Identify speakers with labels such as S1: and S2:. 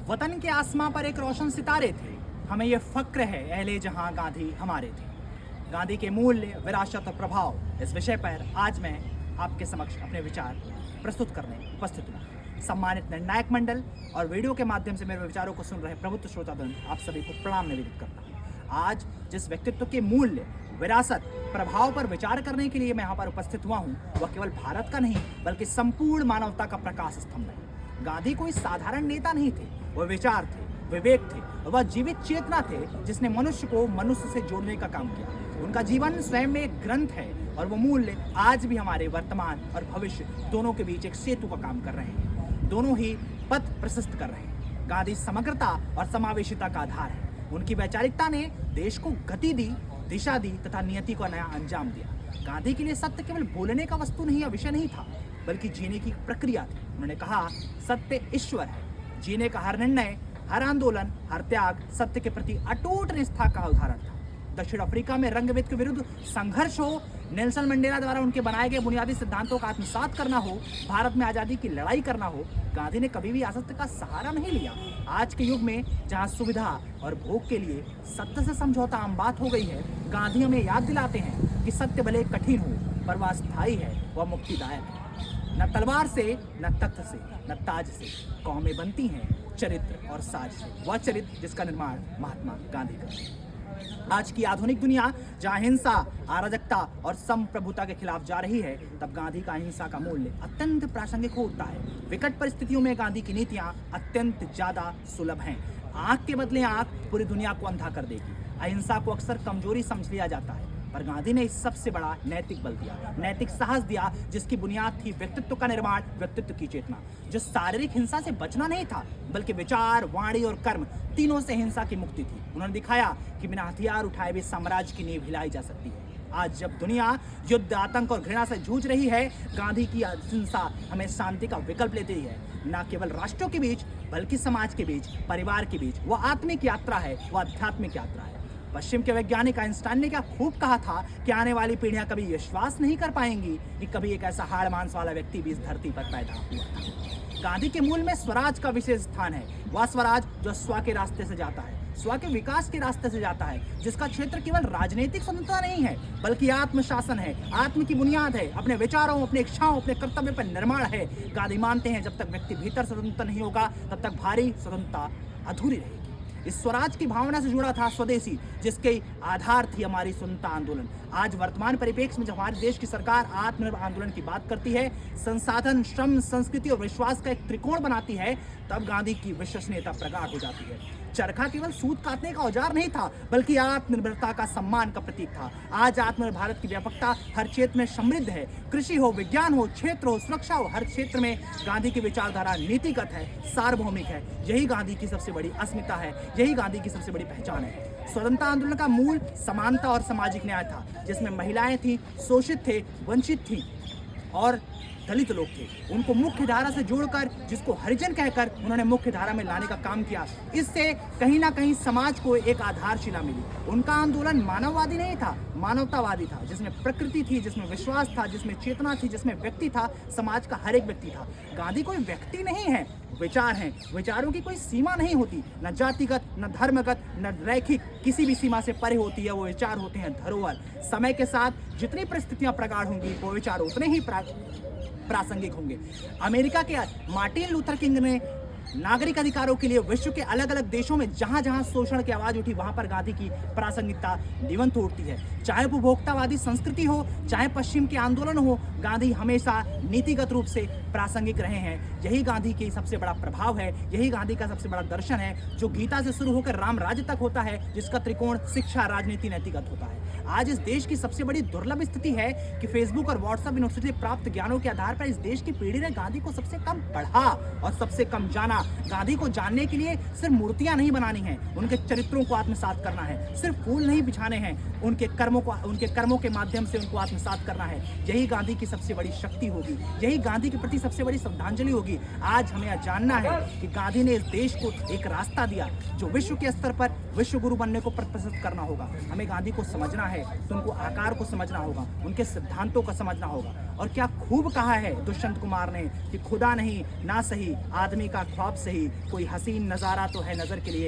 S1: वतन के आसमां पर एक रोशन सितारे थे, हमें ये फक्र है अहले जहां गांधी हमारे थे। गांधी के मूल्य, विरासत और प्रभाव, इस विषय पर आज मैं आपके समक्ष अपने विचार प्रस्तुत करने उपस्थित हूँ। सम्मानित निर्णायक मंडल और वीडियो के माध्यम से मेरे विचारों को सुन रहे प्रबुद्ध श्रोतागण, आप सभी को प्रणाम निवेदित करता हूँ। आज जिस व्यक्तित्व के मूल्य, विरासत, प्रभाव पर विचार करने के लिए मैं यहाँ पर उपस्थित हुआ हूँ, वह केवल भारत का नहीं बल्कि संपूर्ण मानवता का प्रकाश स्तंभ है। गांधी कोई साधारण नेता नहीं थे, वह विचार थे, विवेक थे, वह जीवित चेतना थे जिसने मनुष्य को मनुष्य से जोड़ने का काम किया। उनका जीवन स्वयं में एक ग्रंथ है और वो मूल्य आज भी हमारे वर्तमान और भविष्य दोनों के बीच एक सेतु का काम कर रहे हैं। दोनों ही पथ प्रशस्त कर रहे हैं। गांधी समग्रता और समावेशिता का आधार है। उनकी वैचारिकता ने देश को गति दी, दिशा दी तथा नियति को नया अंजाम दिया। गांधी के लिए सत्य केवल बोलने का वस्तु नहीं या विषय नहीं था, बल्कि जीने की प्रक्रिया थी। उन्होंने कहा, सत्य ईश्वर है। जीने का हर निर्णय, हर आंदोलन, हर त्याग सत्य के प्रति अटूट निष्ठा का उदाहरण था। दक्षिण अफ्रीका में रंगभेद के विरुद्ध संघर्ष हो, नेल्सन मंडेला द्वारा उनके बनाए गए बुनियादी सिद्धांतों का आत्मसात करना हो, भारत में आज़ादी की लड़ाई करना हो, गांधी ने कभी भी असत्य का सहारा नहीं लिया। आज के युग में जहां सुविधा और भोग के लिए सत्य से समझौता आम बात हो गई है, गांधी हमें याद दिलाते हैं कि सत्य भले कठिन हो पर वह स्थायी है, वह मुक्तिदायक है। न तलवार से, न तख्त से, न ताज से कौमें बनती हैं चरित्र और साज से। वह चरित्र जिसका निर्माण महात्मा गांधी कर। आज की आधुनिक दुनिया जहां हिंसा, अराजकता और संप्रभुता के खिलाफ जा रही है, तब गांधी का अहिंसा का मूल्य अत्यंत प्रासंगिक होता है। विकट परिस्थितियों में गांधी की नीतियां अत्यंत ज्यादा सुलभ हैं। आंख के बदले आंख पूरी दुनिया को अंधा कर देगी। अहिंसा को अक्सर कमजोरी समझ लिया जाता है, पर गांधी ने इस सबसे बड़ा नैतिक बल दिया, नैतिक साहस दिया, जिसकी बुनियाद थी व्यक्तित्व का निर्माण, व्यक्तित्व की चेतना। जो शारीरिक हिंसा से बचना नहीं था, बल्कि विचार, वाणी और कर्म तीनों से हिंसा की मुक्ति थी। उन्होंने दिखाया कि बिना हथियार उठाए भी साम्राज्य की नींव हिलाई जा सकती है। आज जब दुनिया युद्ध, आतंक और घृणा से जूझ रही है, गांधी की अहिंसा हमें शांति का विकल्प लेती है। न केवल राष्ट्रों के बीच बल्कि समाज के बीच, परिवार के बीच। वह आत्मिक यात्रा है, वह आध्यात्मिक यात्रा है। पश्चिम के वैज्ञानिक आइंस्टाइन ने क्या खूब कहा था कि आने वाली पीढ़ियां कभी विश्वास नहीं कर पाएंगी कि कभी एक ऐसा हाड़ मांस वाला व्यक्ति भी इस धरती पर पैदा हुआ था। गांधी के मूल में स्वराज का विशेष स्थान है। वह स्वराज जो स्व के रास्ते से जाता है, स्व के विकास के रास्ते से जाता है, जिसका क्षेत्र केवल राजनीतिक स्वतंत्रता नहीं है बल्कि आत्मशासन है, आत्म की बुनियाद है, अपने विचारों, अपने इच्छाओं, अपने कर्तव्य पर निर्माण है। गांधी मानते हैं जब तक व्यक्ति भीतर स्वतंत्र नहीं होगा, तब तक बाहरी स्वतंत्रता अधूरी रहेगी। इस स्वराज की भावना से जुड़ा था स्वदेशी, जिसके आधार थी हमारी स्वतंत्रता आंदोलन। आज वर्तमान परिप्रेक्ष्य में जब हमारे देश की सरकार आत्मनिर्भर आंदोलन की बात करती है, संसाधन, श्रम, संस्कृति और विश्वास का एक त्रिकोण बनाती है, तब गांधी की विश्वसनीयता प्रगाढ़ हो जाती है। चरखा केवल सूत काटने का औजार नहीं था, बल्कि आत्मनिर्भरता का सम्मान का प्रतीक था। आज आत्मनिर्भर भारत की व्यापकता हर क्षेत्र में समृद्ध है। कृषि हो, विज्ञान हो, क्षेत्र हो, सुरक्षा हो, हर क्षेत्र में गांधी की विचारधारा नीतिगत है, सार्वभौमिक है। यही गांधी की सबसे बड़ी अस्मिता है, यही गांधी की सबसे बड़ी पहचान है। स्वतंत्रता आंदोलन का मूल समानता और सामाजिक न्याय था, जिसमें महिलाएं थीं, शोषित थे, वंचित थीं और दलित लोग थे। उनको मुख्य धारा से जोड़कर, जिसको हरिजन कहकर उन्होंने मुख्य धारा में लाने का काम किया। इससे कहीं ना कहीं समाज को एक आधारशिला मिली। उनका आंदोलन मानववादी नहीं था, मानवतावादी था, जिसमें प्रकृति थी, जिसमें विश्वास था, जिसमें चेतना थी, जिसमें व्यक्ति था, समाज का हर एक व्यक्ति था। गांधी कोई व्यक्ति नहीं है, विचार हैं। विचारों की कोई सीमा नहीं होती, न जातिगत, न धर्मगत, न रैखिक, किसी भी सीमा से परे होती है। वो विचार होते हैं धरोहर। समय के साथ जितनी परिस्थितियां प्रगाढ़ होंगी, वो विचार उतने ही प्रासंगिक होंगे। अमेरिका के मार्टिन लूथर किंग ने नागरिक अधिकारों के लिए विश्व के अलग अलग देशों में जहां जहां शोषण की आवाज उठी, वहां पर गांधी की प्रासंगिकता जीवंत उठती है। चाहे उपभोक्तावादी संस्कृति हो, चाहे पश्चिम के आंदोलन हो, गांधी हमेशा नीतिगत रूप से प्रासंगिक रहे हैं। यही गांधी की सबसे बड़ा प्रभाव है, यही गांधी का सबसे बड़ा दर्शन है, जो गीता से शुरू होकर राम राज्य तक होता है, जिसका त्रिकोण शिक्षा, राजनीति, नैतिकत होता है। आज इस देश की सबसे बड़ी दुर्लभ स्थिति है कि फेसबुक और व्हाट्सएप यूनिवर्सिटी से प्राप्त ज्ञानों के आधार पर इस देश की पीढ़ी ने गांधी को सबसे कम पढ़ा और सबसे कम जाना। गांधी को जानने के लिए सिर्फ मूर्तियां नहीं बनानी हैं, उनके चरित्रों को आत्मसात करना है। सिर्फ फूल नहीं बिछाने हैं, उनके कर्मों के माध्यम से उनको आत्मसात करना है। यही गांधी की सबसे बड़ी शक्ति होगी, यही गांधी के प्रति सबसे बड़ी श्रद्धांजलि होगी। आज हमें यह जानना है कि गांधी ने इस देश को एक रास्ता दिया, जो विश्व के स्तर पर विश्व गुरु बनने को प्रदर्शित करना होगा। हमें गांधी को समझना है तो उनको आकार को समझना होगा, उनके सिद्धांतों को समझना होगा। और क्या खूब कहा है दुष्यंत कुमार ने कि खुदा नहीं ना सही आदमी का ख्वाब से ही कोई हसीन नज़ारा तो है नज़र के लिए